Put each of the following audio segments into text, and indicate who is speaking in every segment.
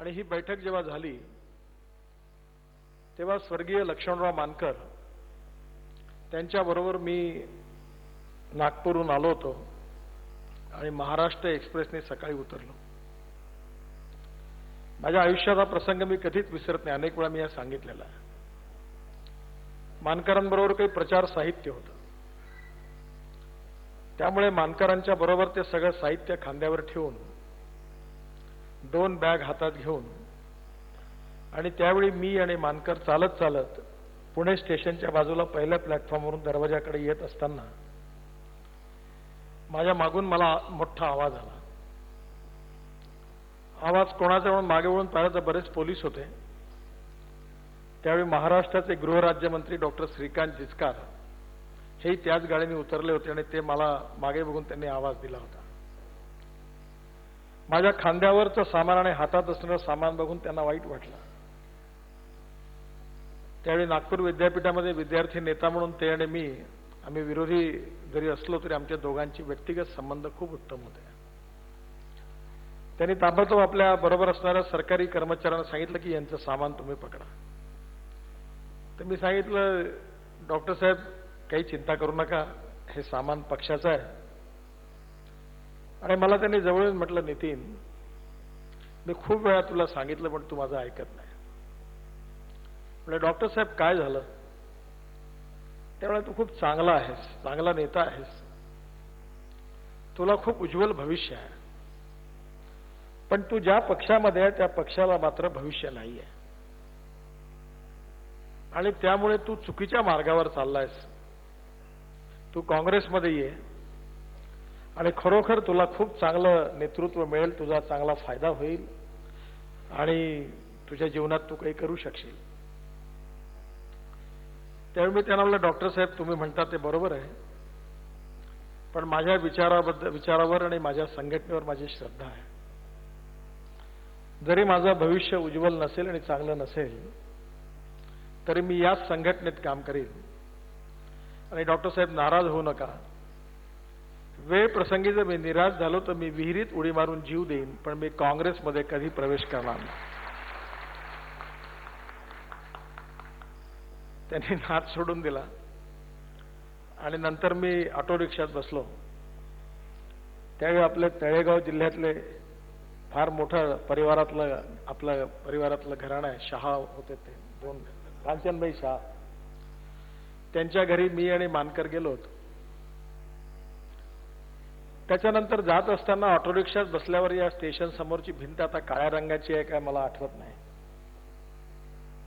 Speaker 1: आणि ही बैठक जेव्हा झाली तेव्हा स्वर्गीय लक्ष्मणराव मानकर त्यांच्याबरोबर मी नागपूरहून आलो होतो आणि महाराष्ट्र एक्सप्रेसने सकाळी उतरलो. माझ्या आयुष्यात हा प्रसंग मी कधीच विसरत नाही. अनेक वेळा मी सांगितलेला आहे. मानकरांबरोबर काही प्रचार साहित्य होतं. त्यामुळे मानकरांच्या बरोबर ते सगळं साहित्य खांद्यावर ठेवून 2 बॅग हातात घेऊन आणि त्यावेळी मी आणि मानकर चालत चालत पुणे स्टेशनच्या बाजूला पहिल्या प्लॅटफॉर्मवरून दरवाजाकडे येत असताना माझ्या मागून मला मोठा आवाज आला. आवाज कोणाचा म्हणून मागे वळून पाहिलं तर बरेच पोलीस होते. त्यावेळी महाराष्ट्राचे गृहराज्यमंत्री डॉक्टर श्रीकांत जिचकार हे त्याच गाडीने उतरले होते आणि ते मला मागे बघून त्यांनी आवाज दिला होता. माझ्या खांद्यावरचं सामान आणि हातात असणारं सामान बघून त्यांना वाईट वाटलं. त्यावेळी नागपूर विद्यापीठामध्ये विद्यार्थी नेता म्हणून ते आणि मी आम्ही विरोधी जरी असलो तरी आमच्या दोघांची व्यक्तिगत संबंध खूप उत्तम होते. त्यांनी ताबडतोब आपल्या बरोबर असणाऱ्या सरकारी कर्मचाऱ्यांना सांगितलं की यांचं सामान तुम्ही पकडा. तर मी सांगितलं डॉक्टर साहेब काही चिंता करू नका, हे सामान पक्षाचं आहे. आणि मला त्यांनी जवळून म्हटलं नितीन मी खूप वेळा तुला सांगितलं पण तू माझं ऐकत नाही. म्हटलं डॉक्टर साहेब काय झालं? त्यावेळेला तू खूप चांगला आहेस, चांगला नेता आहेस, तुला खूप उज्ज्वल भविष्य आहे, पण तू ज्या पक्षामध्ये आहे त्या पक्षाला मात्र भविष्य नाही आहे आणि त्यामुळे तू चुकीच्या मार्गावर चाललायस. तू काँग्रेसमध्ये ये आणि खरोखर तुला खूप चांगलं नेतृत्व मिळेल, तुझा चांगला फायदा होईल आणि तुझ्या जीवनात तू काही करू शकशील. त्यावेळी मी त्यांना म्हणलं डॉक्टर साहेब तुम्ही म्हणता ते बरोबर आहे, पण माझ्या विचारावर आणि माझ्या संघटनेवर माझी श्रद्धा आहे. जरी माझं भविष्य उज्ज्वल नसेल आणि चांगलं नसेल तरी मी याच संघटनेत काम करीन. आणि डॉक्टर साहेब नाराज होऊ नका, वेळ प्रसंगी जर मी निराश झालो तर मी विहिरीत उडी मारून जीव देईन, पण मी काँग्रेसमध्ये कधी प्रवेश करणार नाही. त्यांनी नाद सोडून दिला आणि नंतर मी ऑटो रिक्षात बसलो. त्यावेळी आपले तळेगाव जिल्ह्यातले फार मोठं आपलं परिवारातलं घराणं आहे, शहा होते ते 2 कांचनबाई शहा. त्यांच्या घरी मी आणि मानकर गेलो होतो. त्याच्यानंतर जात असताना ऑटो रिक्षात बसल्यावर या स्टेशन समोरची भिंत आता काळ्या रंगाची आहे काय मला आठवत नाही,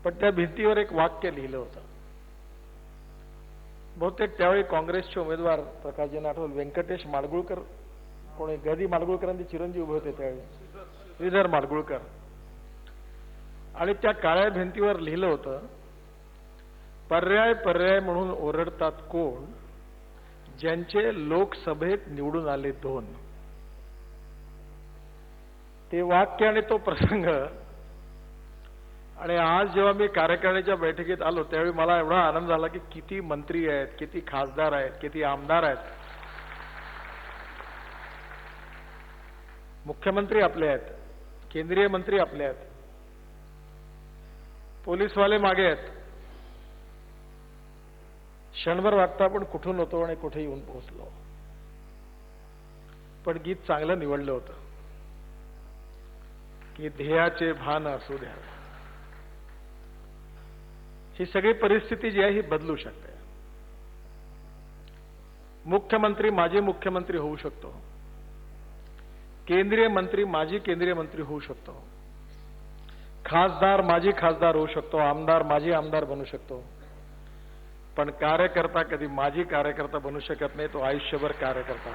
Speaker 1: पण त्या भिंतीवर एक वाक्य लिहिलं होतं. बहुतेक त्यावेळी काँग्रेसचे उमेदवार प्रकाशजी आठवल व्यंकटेश माडगुळकर कोणी गदी माडगुळकरांचे चिरंजीव उभे होते त्यावेळी, श्रीधर माडगुळकर. आणि त्या काळ्या भिंतीवर लिहिलं होतं पर्याय पर्याय म्हणून ओरडतात कोण, ज्यांचे लोकसभेत निवडून आले 2. ते वाक्य आणि तो प्रसंग. आणि आज जेव्हा मी कार्यकारिणीच्या बैठकीत आलो त्यावेळी मला एवढा आनंद झाला की किती मंत्री आहेत, किती खासदार आहेत, किती आमदार आहेत. मुख्यमंत्री आपले आहेत, केंद्रीय मंत्री आपले आहेत, पोलीसवाले मागे आहेत. क्षणभर वाटतं आपण कुठून होतो आणि कुठे येऊन पोहोचलो. पण गीत चांगलं निवडलं होतं की ध्येयाचे भान असू द्या. ही सगळी परिस्थिती जी आहे ही बदलू शकते. मुख्यमंत्री माजी मुख्यमंत्री होऊ शकतो, केंद्रीय मंत्री माजी केंद्रीय मंत्री होऊ शकतो, खासदार माजी खासदार होऊ शकतो, आमदार माजी आमदार बनू शकतो, पण कार्यकर्ता कधी माजी कार्यकर्ता बनू शकत नाही. तो आयुष्यभर कार्यकर्ता.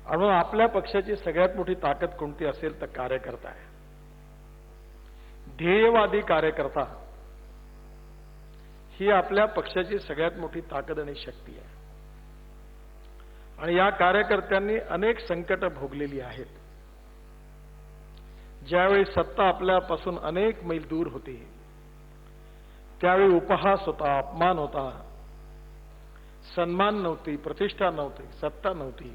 Speaker 1: म्हणून आपल्या पक्षाची सगळ्यात मोठी ताकद कोणती असेल तर कार्यकर्ता आहे. ध्येयवादी कार्यकर्ता ही आपल्या पक्षाची सगळ्यात मोठी ताकद आणि शक्ती आहे. आणि या कार्यकर्त्यांनी अनेक संकट भोगलेली आहेत. ज्यावेळी सत्ता आपल्यापासून अनेक मैल दूर होती त्यावेळी उपहास होता, अपमान होता, सन्मान नव्हती, प्रतिष्ठा नव्हती, सत्ता नव्हती.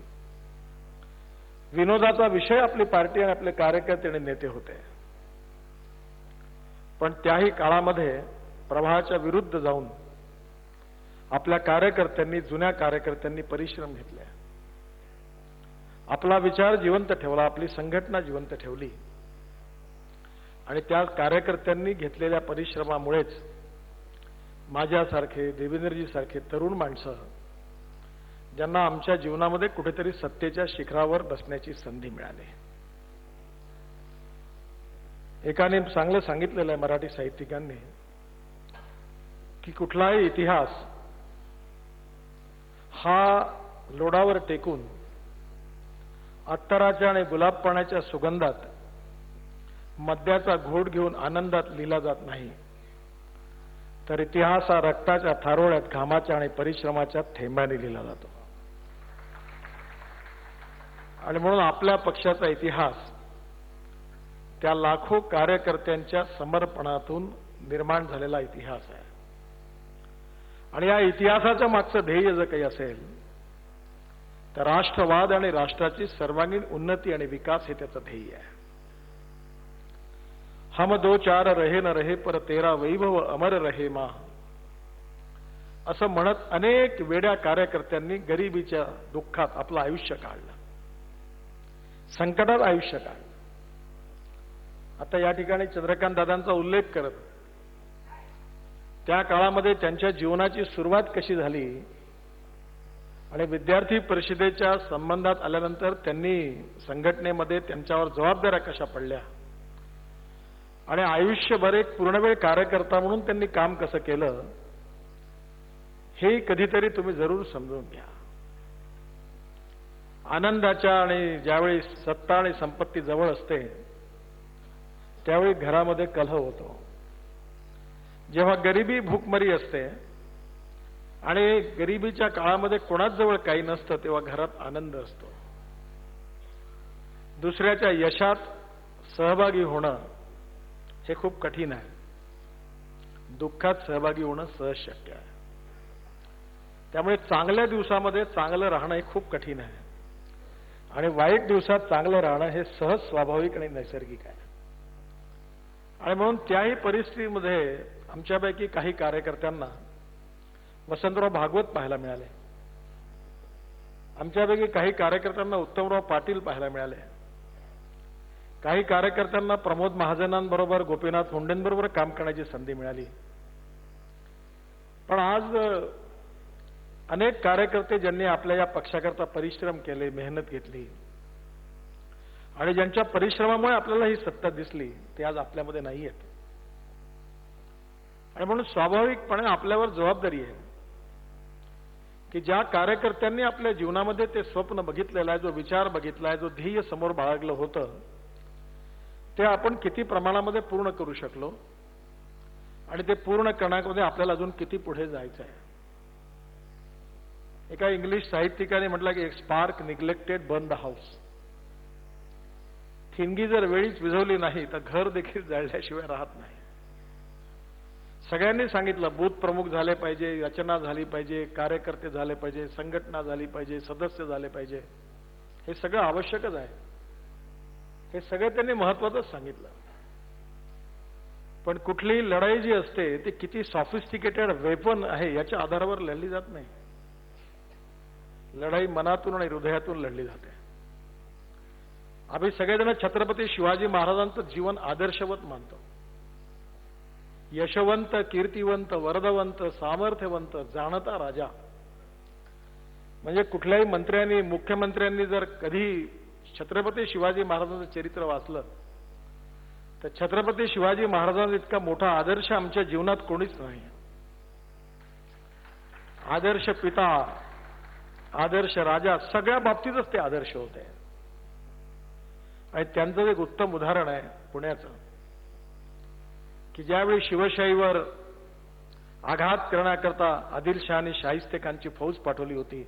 Speaker 1: विनोदाचा विषय आपली पार्टी आणि आपले कार्यकर्ते आणि नेते होते. पण त्याही काळामध्ये प्रवाहाच्या विरुद्ध जाऊन आपल्या कार्यकर्त्यांनी, जुन्या कार्यकर्त्यांनी परिश्रम घेतले, आपला विचार जिवंत ठेवला, आपली संघटना जिवंत ठेवली. आणि त्या कार्यकर्त्यांनी घेतलेल्या परिश्रमामुळेच माझ्यासारखे, देवेंद्रजी सारखे तरुण माणसं, ज्यांना आमच्या जीवनामध्ये कुठेतरी सत्तेच्या शिखरावर बसण्याची संधी मिळाली. एकाने चांगलं सांगितलेलं आहे मराठी साहित्यिकांनी की कुठलाही इतिहास हा लोडावर टेकून अत्तराच्या आणि गुलाबपाण्याच्या सुगंधात मद्याचा घोट घेऊन आनंदात लिहिला जात नाही, तर इतिहास हा रक्ताच्या थारोळ्यात, घामाच्या आणि परिश्रमाच्या थेंबाने लिहिला जातो. आणि म्हणून आपल्या पक्षाचा इतिहास त्या लाखो कार्यकर्त्यांच्या समर्पणातून निर्माण झालेला इतिहास आहे. आणि या इतिहासाच्या मागचं ध्येय जर काही असेल तर राष्ट्रवाद आणि राष्ट्राची सर्वांगीण उन्नती आणि विकास हे त्याचं ध्येय आहे. हम दो चार रहे न रहे पर तेरा वैभव अमर रहे मा, असं म्हणत अनेक वेड्या कार्यकर्त्यांनी गरिबीच्या दुःखात आपलं आयुष्य काढलं, संकटात आयुष्य काढलं. आता या ठिकाणी चंद्रकांत दादांचा उल्लेख करत त्या काळामध्ये त्यांच्या जीवनाची सुरुवात कशी झाली आणि विद्यार्थी परिषदेच्या संबंधात आल्यानंतर त्यांनी संघटनेमध्ये त्यांच्यावर जबाबदाऱ्या कशा पडल्या आणि आयुष्यभर एक पूर्णवेळ कार्यकर्ता म्हणून त्यांनी काम कसं केलं, हे कधीतरी तुम्ही जरूर समजून घ्या. आनंदाच्या आणि ज्यावेळी सत्ता आणि संपत्ती जवळ असते त्यावेळी घरामध्ये कलह होतो. जेव्हा गरिबी भूकमरी असते आणि गरिबीच्या काळामध्ये कोणाच जवळ काही नसतं तेव्हा घरात आनंद असतो. दुसऱ्याच्या यशात सहभागी होणं हे खूप कठीण आहे, दुःखात सहभागी होणं सहज शक्य आहे. त्यामुळे चांगल्या दिवसामध्ये चांगलं राहणं हे खूप कठीण आहे आणि वाईट दिवसात चांगलं राहणं हे सहज, स्वाभाविक आणि नैसर्गिक आहे. आणि म्हणून त्याही परिस्थितीमध्ये आमच्यापैकी काही कार्यकर्त्यांना वसंतराव भागवत पाहायला मिळाले, आमच्यापैकी काही कार्यकर्त्यांना उत्तमराव पाटील पाहायला मिळाले, काही कार्यकर्त्यांना प्रमोद महाजनांबरोबर, गोपीनाथ मुंडेंबरोबर काम करण्याची संधी मिळाली. पण आज अनेक कार्यकर्ते ज्यांनी आपल्या या पक्षाकरता परिश्रम केले, मेहनत घेतली आणि ज्यांच्या परिश्रमामुळे आपल्याला ही सत्ता दिसली, ते आज आपल्यामध्ये नाही आहेत. आणि म्हणून स्वाभाविकपणे आपल्यावर जबाबदारी आहे की ज्या कार्यकर्त्यांनी आपल्या जीवनामध्ये ते स्वप्न बघितलेलं आहे, जो विचार बघितला आहे, जो ध्येय समोर बाळगलं होतं, ते आपण किती प्रमाणामध्ये पूर्ण करू शकलो आणि ते पूर्ण करण्यामध्ये आपल्याला अजून किती पुढे जायचं आहे. एका इंग्लिश साहित्यिकाने म्हटलं की एक spark neglected burn the house. ठिणगी जर वेळीच विझवली नाही तर घर देखील जाळल्याशिवाय राहत नाही. सगळ्यांनी सांगितलं बूथ प्रमुख झाले पाहिजे, रचना झाली पाहिजे, कार्यकर्ते झाले पाहिजे, संघटना झाली पाहिजे, सदस्य झाले पाहिजे. हे सगळं आवश्यकच आहे, हे सगळं त्यांनी महत्वाचंच सांगितलं. पण कुठलीही लढाई जी असते ती किती सॉफिस्टिकेटेड वेपन आहे याच्या आधारावर लढली जात नाही. लढाई मनातून आणि हृदयातून लढली जाते. आम्ही सगळेजण छत्रपती शिवाजी महाराजांचं जीवन आदर्शवत मानतो. यशवंत, कीर्तिवंत, वरदवंत, सामर्थ्यवंत, जाणता राजा. म्हणजे कुठल्याही मंत्र्यांनी, मुख्यमंत्र्यांनी जर कधी छत्रपती शिवाजी महाराजांचं चरित्र वाचलं तर छत्रपती शिवाजी महाराजांचा इतका मोठा आदर्श आमच्या जीवनात कोणीच नाही. आदर्श पिता, आदर्श राजा, सगळ्या बाबतीतच ते आदर्श होते. आणि त्यांचं एक उत्तम उदाहरण आहे पुण्याचं, की ज्यावेळी शिवशाहीवर आघात करण्याकरता आदिलशहाने शाहिस्ते खानची फौज पाठवली होती